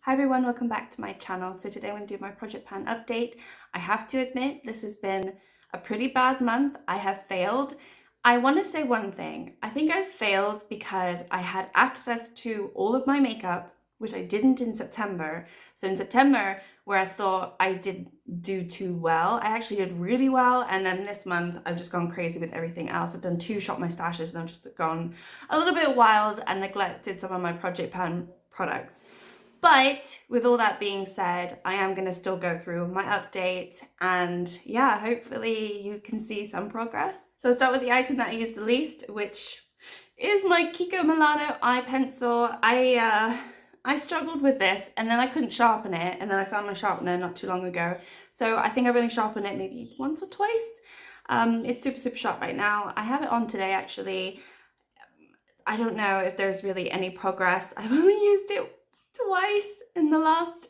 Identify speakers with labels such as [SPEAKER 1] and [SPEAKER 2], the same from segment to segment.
[SPEAKER 1] Hi everyone, welcome back to my channel. So today I'm going to do my project pan update. I have to admit this has been a pretty bad month. I have failed. I want to say one thing. I think I failed because I had access to all of my makeup, which I didn't in September. So in September, where I thought I did do too well, I actually did really well. And then this month I've just gone crazy with everything else. I've done 2 Shop My Stashes and I've just gone a little bit wild and neglected some of my project pan products. But with all that being said, I am going to still go through my update and yeah, hopefully you can see some progress. So I'll start with the item that I use the least, which is my Kiko Milano eye pencil. I struggled with this and then I couldn't sharpen it, and then I found my sharpener not too long ago. So I think I've only sharpened it maybe once or twice. It's super sharp right now. I have it on today actually. I don't know if there's really any progress. I've only used it twice in the last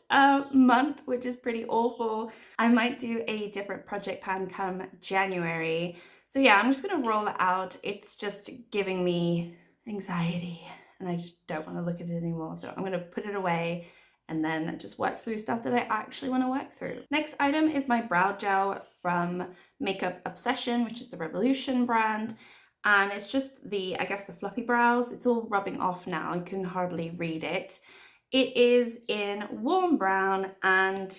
[SPEAKER 1] month, which is pretty awful. I might do a different project pan come January. So yeah, I'm just gonna roll it out. It's just giving me anxiety and I just don't want to look at it anymore. So I'm gonna put it away and then just work through stuff that I actually want to work through. Next item is my brow gel from Makeup Obsession, which is the Revolution brand. And it's just the, I guess, the fluffy brows. It's all rubbing off now. I can hardly read it. It is in warm brown, and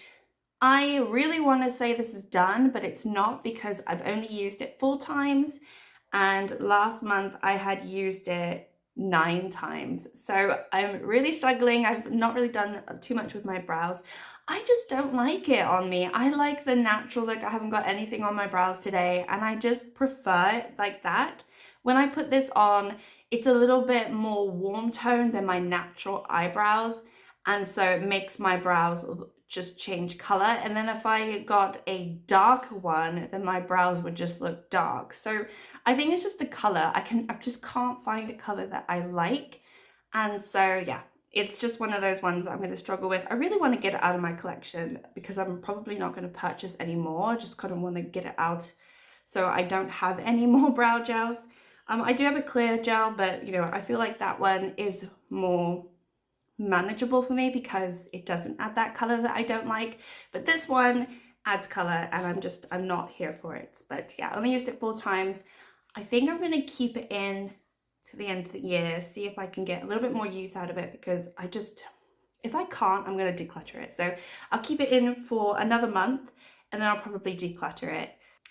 [SPEAKER 1] I really want to say this is done, but it's not because I've only used it 4 times, and last month I had used it 9 times. So I'm really struggling. I've not really done too much with my brows. I just don't like it on me. I like the natural look. I haven't got anything on my brows today, and I just prefer it like that. When I put this on, it's a little bit more warm tone than my natural eyebrows, and so it makes my brows just change color. And then if I got a dark one, then my brows would just look dark. So I think it's just the color. I just can't find a color that I like. And so yeah, it's just one of those ones that I'm going to struggle with. I really want to get it out of my collection because I'm probably not going to purchase anymore. I just kind of want to get it out so I don't have any more brow gels. I do have a clear gel, but you know, I feel like that one is more manageable for me because it doesn't add that color that I don't like. But this one adds color and I'm not here for it. But yeah, I only used it 4 times. I think I'm gonna keep it in to the end of the year, see if I can get a little bit more use out of it, because if I can't, I'm gonna declutter it. So I'll keep it in for another month and then I'll probably declutter it.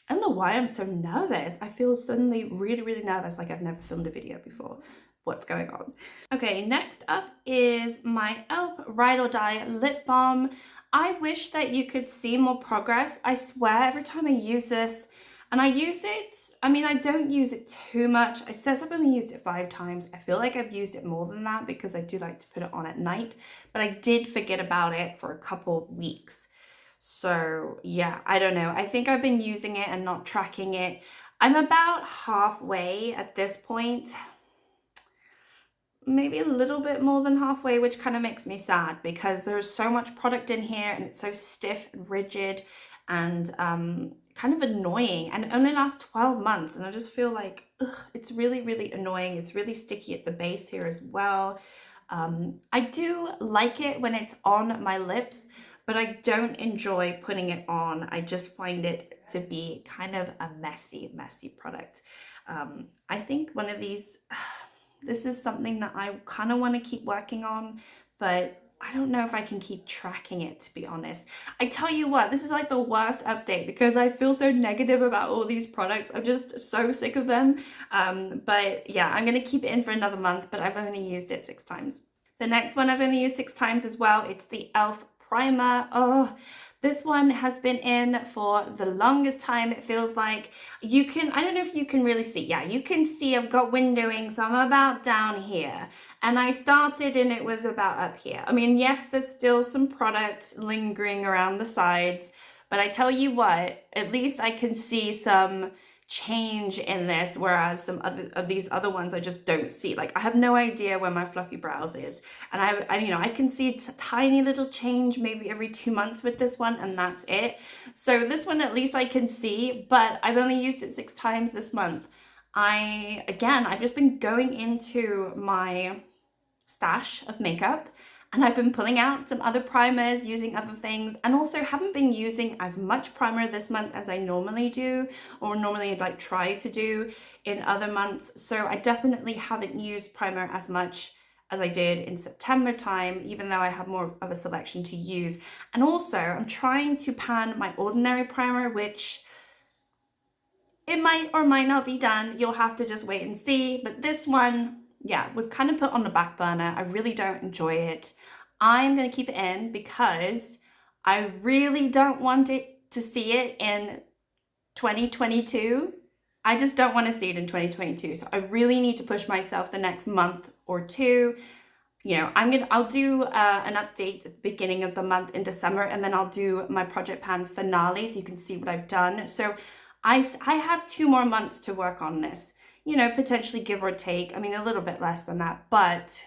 [SPEAKER 1] I don't know why I'm so nervous. I feel suddenly really nervous, like I've never filmed a video before. What's going on? Okay, next up is my e.l.f. Ride or Die lip balm. I wish that you could see more progress. I swear every time I use this, and I use it, I mean, I don't use it too much. It says I've only used it 5 times. I feel like I've used it more than that because I do like to put it on at night, but I did forget about it for a couple of weeks. So yeah, I don't know. I think I've been using it and not tracking it. I'm about halfway at this point. Maybe a little bit more than halfway, which kind of makes me sad because there's so much product in here and it's so stiff and rigid and kind of annoying, and it only lasts 12 months and I just feel like it's really annoying. It's really sticky at the base here as well. I do like it when it's on my lips, but I don't enjoy putting it on. I just find it to be kind of a messy product. I think one of these, this is something that I kind of want to keep working on, but I don't know if I can keep tracking it, to be honest. I tell you what, this is like the worst update because I feel so negative about all these products. I'm just so sick of them. But yeah, I'm going to keep it in for another month, but I've only used it 6 times. The next one I've only used 6 times as well. It's the e.l.f. primer. Oh, this one has been in for the longest time. It feels like I don't know if you can really see. Yeah, you can see I've got windowing, so I'm about down here. And I started and it was about up here. I mean, yes, there's still some product lingering around the sides, but I tell you what, at least I can see some change in this, whereas some of these other ones I just don't see. Like I have no idea where my fluffy brows is, and I can see a tiny little change maybe every 2 months with this one, and that's it. So this one at least I can see, but I've only used it 6 times this month. I've just been going into my stash of makeup And I've been pulling out some other primers, using other things, and also haven't been using as much primer this month as I normally do, or normally like try to do in other months. So I definitely haven't used primer as much as I did in September time, even though I have more of a selection to use. And also I'm trying to pan my ordinary primer, which it might or might not be done. You'll have to just wait and see. But this one, yeah, was kind of put on the back burner. I really don't enjoy it. I'm going to keep it in because I really don't want it to see it in 2022. I just don't want to see it in 2022. So I really need to push myself the next month or two. You know, I'll do an update at the beginning of the month in December, and then I'll do my project pan finale so you can see what I've done. So I have 2 more months to work on this, you know, potentially give or take. I mean, a little bit less than that, but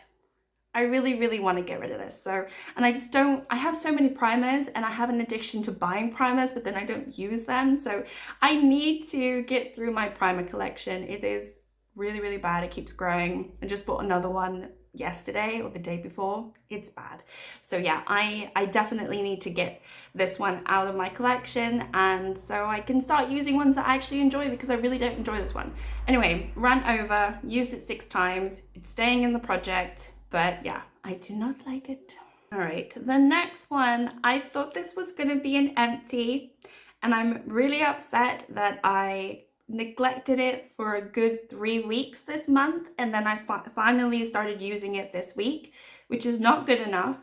[SPEAKER 1] I really, really want to get rid of this. So, and I have so many primers, and I have an addiction to buying primers, but then I don't use them. So I need to get through my primer collection. It is really, really bad. It keeps growing. I just bought another one yesterday or the day before. It's bad. So yeah, I definitely need to get this one out of my collection, and so I can start using ones that I actually enjoy, because I really don't enjoy this one. Anyway, ran over, used it 6 times. It's staying in the project, but yeah, I do not like it. All right, the next one, I thought this was going to be an empty, and I'm really upset that I neglected it for a good 3 weeks this month, and then I finally started using it this week, which is not good enough.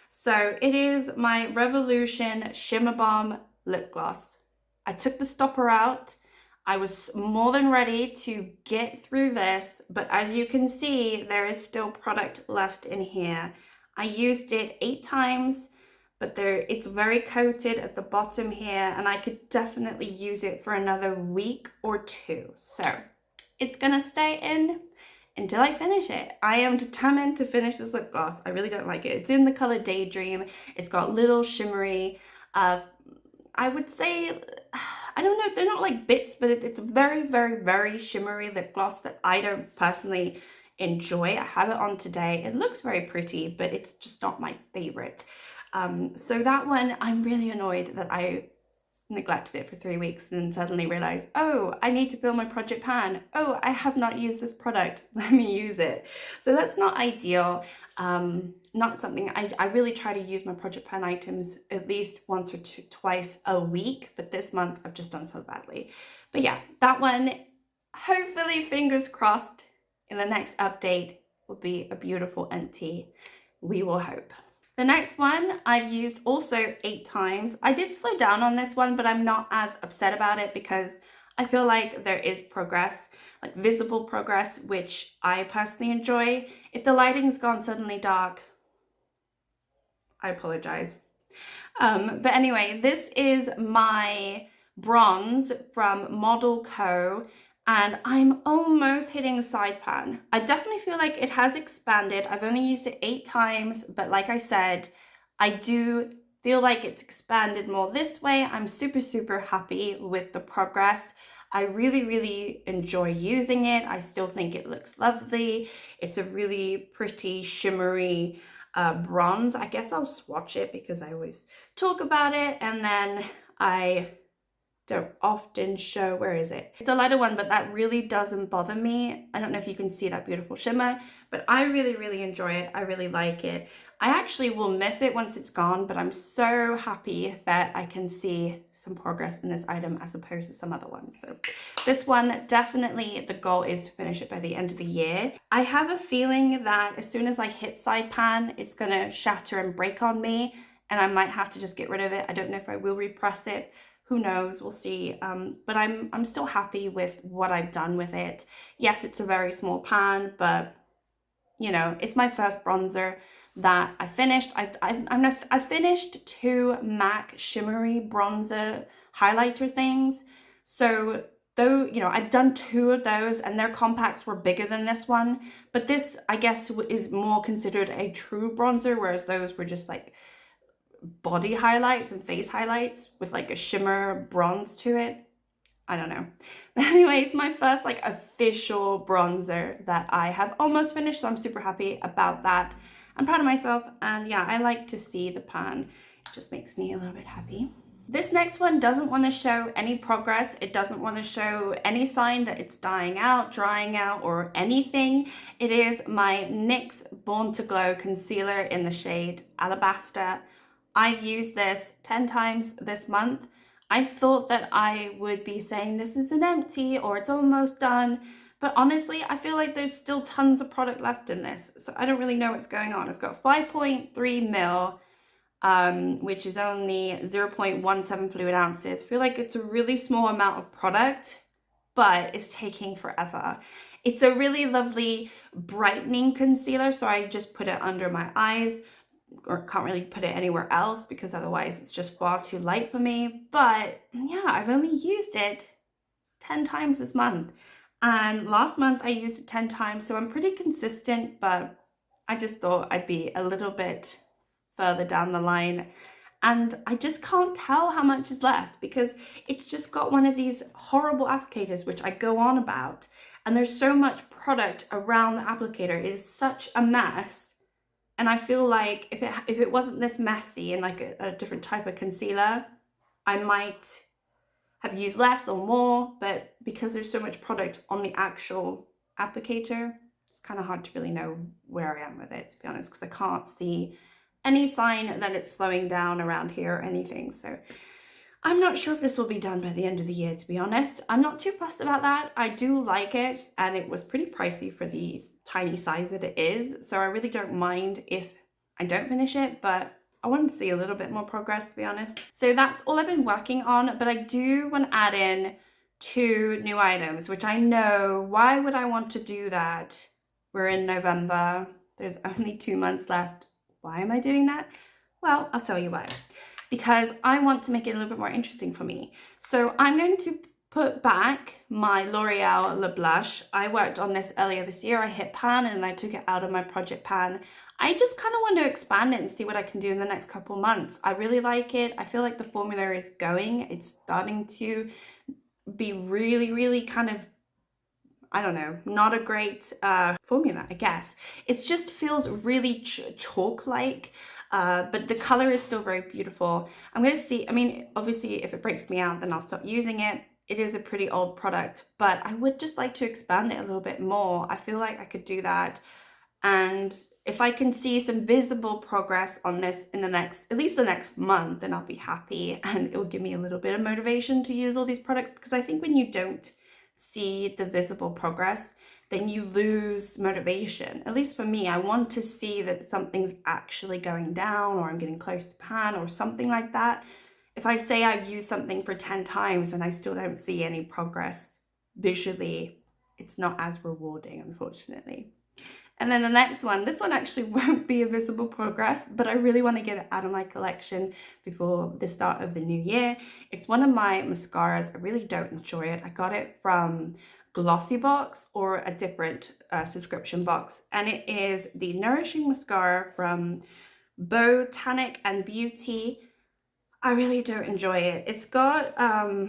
[SPEAKER 1] So it is my Revolution Shimmer Balm lip gloss. I took the stopper out. I was more than ready to get through this, but as you can see, there is still product left in here. I used it 8 times, but it's very coated at the bottom here, and I could definitely use it for another week or 2. So it's gonna stay in until I finish it. I am determined to finish this lip gloss. I really don't like it. It's in the color Daydream. It's got little shimmery, I would say, I don't know, they're not like bits, but it's a very, very, very shimmery lip gloss that I don't personally enjoy. I have it on today. It looks very pretty, but it's just not my favorite. So that one, I'm really annoyed that I neglected it for 3 weeks and then suddenly realized, oh, I need to build my project pan. Oh, I have not used this product. Let me use it. So that's not ideal. Not something I really try to use my project pan items at least once or twice a week, but this month I've just done so badly. But yeah, that one, hopefully, fingers crossed, in the next update will be a beautiful empty. We will hope. The next one I've used also 8 times. I did slow down on this one, but I'm not as upset about it because I feel like there is progress, like visible progress, which I personally enjoy. If the lighting's gone suddenly dark, I apologize. But anyway, this is my bronze from Model Co. And I'm almost hitting side pan. I definitely feel like it has expanded. I've only used it 8 times, but like I said, I do feel like it's expanded more this way. I'm super, super happy with the progress. I really, really enjoy using it. I still think it looks lovely. It's a really pretty, shimmery bronze. I guess I'll swatch it because I always talk about it, and then I don't often show, where is it? It's a lighter one, but that really doesn't bother me. I don't know if you can see that beautiful shimmer, but I really, really enjoy it. I really like it. I actually will miss it once it's gone, but I'm so happy that I can see some progress in this item as opposed to some other ones. So this one, definitely the goal is to finish it by the end of the year. I have a feeling that as soon as I hit side pan, it's gonna shatter and break on me, and I might have to just get rid of it. I don't know if I will repress it. Who knows, we'll see. But I'm still happy with what I've done with it. Yes, it's a very small pan, but you know, it's my first bronzer that I finished. I finished 2 MAC shimmery bronzer highlighter things. So though, you know, I've done 2 of those and their compacts were bigger than this one, but this, I guess, is more considered a true bronzer, whereas those were just like body highlights and face highlights with like a shimmer bronze to it. I don't know. But anyway, it's my first like official bronzer that I have almost finished, so I'm super happy about that. I'm proud of myself, and yeah, I like to see the pan. It just makes me a little bit happy. This next one doesn't want to show any progress. It doesn't want to show any sign that it's dying out, drying out, or anything. It is my NYX Born to Glow concealer in the shade Alabaster. I've used this 10 times this month. I thought that I would be saying this is an empty or it's almost done, but honestly, I feel like there's still tons of product left in this, so I don't really know what's going on. It's got 5.3 mil, which is only 0.17 fluid ounces. I feel like it's a really small amount of product, but it's taking forever. It's a really lovely brightening concealer, so I just put it under my eyes, or can't really put it anywhere else because otherwise it's just far too light for me. But yeah, I've only used it 10 times this month, and last month I used it 10 times, so I'm pretty consistent, but I just thought I'd be a little bit further down the line, and I just can't tell how much is left because it's just got one of these horrible applicators which I go on about, and there's so much product around the applicator. It is such a mess, and I feel like if it wasn't this messy and like a different type of concealer, I might have used less or more, but because there's so much product on the actual applicator, it's kind of hard to really know where I am with it, to be honest, because I can't see any sign that it's slowing down around here or anything. So I'm not sure if this will be done by the end of the year, to be honest. I'm not too fussed about that. I do like it, and it was pretty pricey for the tiny size that it is, so I really don't mind if I don't finish it, but I wanted to see a little bit more progress, to be honest. So that's all I've been working on, but I do want to add in 2 new items, which I know, why would I want to do that? We're in November, there's only 2 months left. Why am I doing that? Well, I'll tell you why. Because I want to make it a little bit more interesting for me. So I'm going to put back my L'Oreal Le Blush. I worked on this earlier this year. I hit pan and I took it out of my project pan. I just kind of want to expand it and see what I can do in the next couple months. I really like it. I feel like the formula is going. It's starting to be really, really kind of, I don't know, not a great formula, I guess. It just feels really chalk-like, but the color is still very beautiful. I'm going to see, I mean, obviously if it breaks me out, then I'll stop using it. It is a pretty old product, but I would just like to expand it a little bit more. I feel like I could do that. And if I can see some visible progress on this in the next, at least the next month, then I'll be happy, and it will give me a little bit of motivation to use all these products, because I think when you don't see the visible progress, then you lose motivation. At least for me, I want to see that something's actually going down, or I'm getting close to pan or something like that. If I say I've used something for 10 times and I still don't see any progress visually, it's not as rewarding, unfortunately. And then the next one, this one actually won't be a visible progress, but I really want to get it out of my collection before the start of the new year. It's one of my mascaras. I really don't enjoy it. I got it from Glossy Box or a different subscription box, and it is the Nourishing Mascara from Botanic and Beauty. I really don't enjoy it. It's got a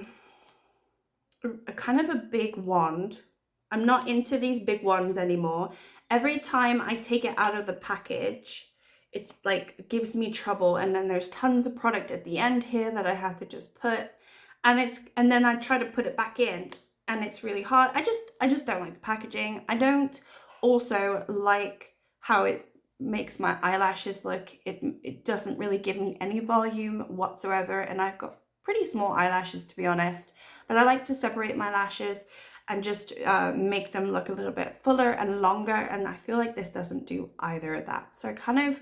[SPEAKER 1] kind of a big wand. I'm not into these big ones anymore. Every time I take it out of the package, it's like gives me trouble, and then there's tons of product at the end here that I have to just put, and then I try to put it back in, and it's really hard. I just don't like the packaging. I don't also like how it makes my eyelashes look. It doesn't really give me any volume whatsoever, and I've got pretty small eyelashes, to be honest, but I like to separate my lashes and just make them look a little bit fuller and longer, and I feel like this doesn't do either of that. So I kind of,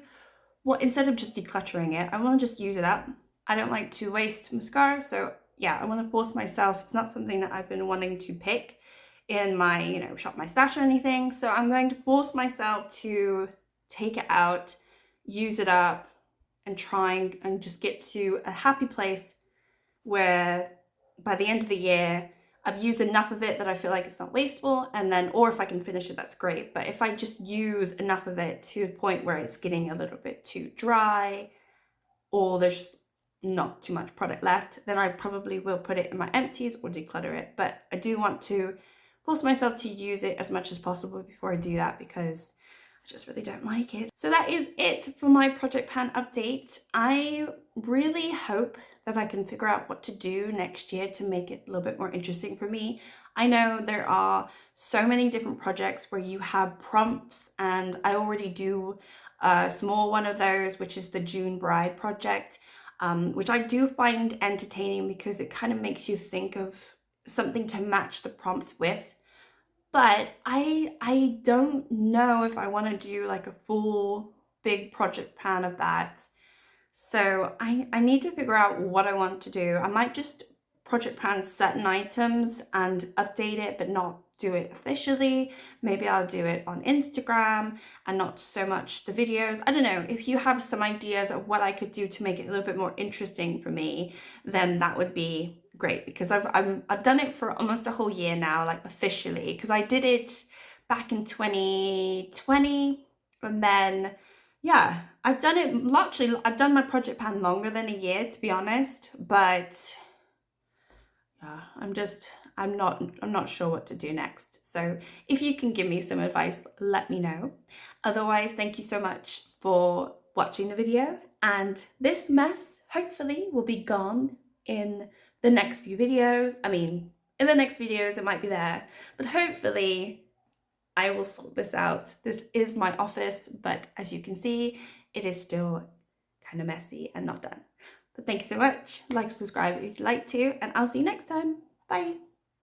[SPEAKER 1] well, instead of just decluttering it, I want to just use it up. I don't like to waste mascara, so yeah, I want to force myself. It's not something that I've been wanting to pick in my, you know, shop my stash or anything, so I'm going to force myself to take it out, use it up, and try and just get to a happy place where by the end of the year, I've used enough of it that I feel like it's not wasteful, and then, or if I can finish it, that's great. But if I just use enough of it to a point where it's getting a little bit too dry, or there's just not too much product left, then I probably will put it in my empties or declutter it. But I do want to force myself to use it as much as possible before I do that, because I just really don't like it. So that is it for my project pan update. I really hope that I can figure out what to do next year to make it a little bit more interesting for me. I know there are so many different projects where you have prompts, and I already do a small one of those, which is the June Bride project, which I do find entertaining because it kind of makes you think of something to match the prompt with. But I don't know if I want to do like a full big project plan of that. So I need to figure out what I want to do. I might just project plan certain items and update it, but not do it officially. Maybe I'll do it on Instagram and not so much the videos. I don't know. If you have some ideas of what I could do to make it a little bit more interesting for me, then that would be great, because I've done it for almost a whole year now, like officially, because I did it back in 2020, and then yeah, I've done it actually. I've done my project plan longer than a year, to be honest, but yeah, I'm not sure what to do next. So if you can give me some advice, let me know. Otherwise, thank you so much for watching the video, and this mess hopefully will be gone in the next few videos. I mean, in the next videos it might be there, but hopefully I will sort this out. This is my office, but as you can see, it is still kind of messy and not done. But thank you so much. Like, subscribe if you'd like to, and I'll see you next time. Bye.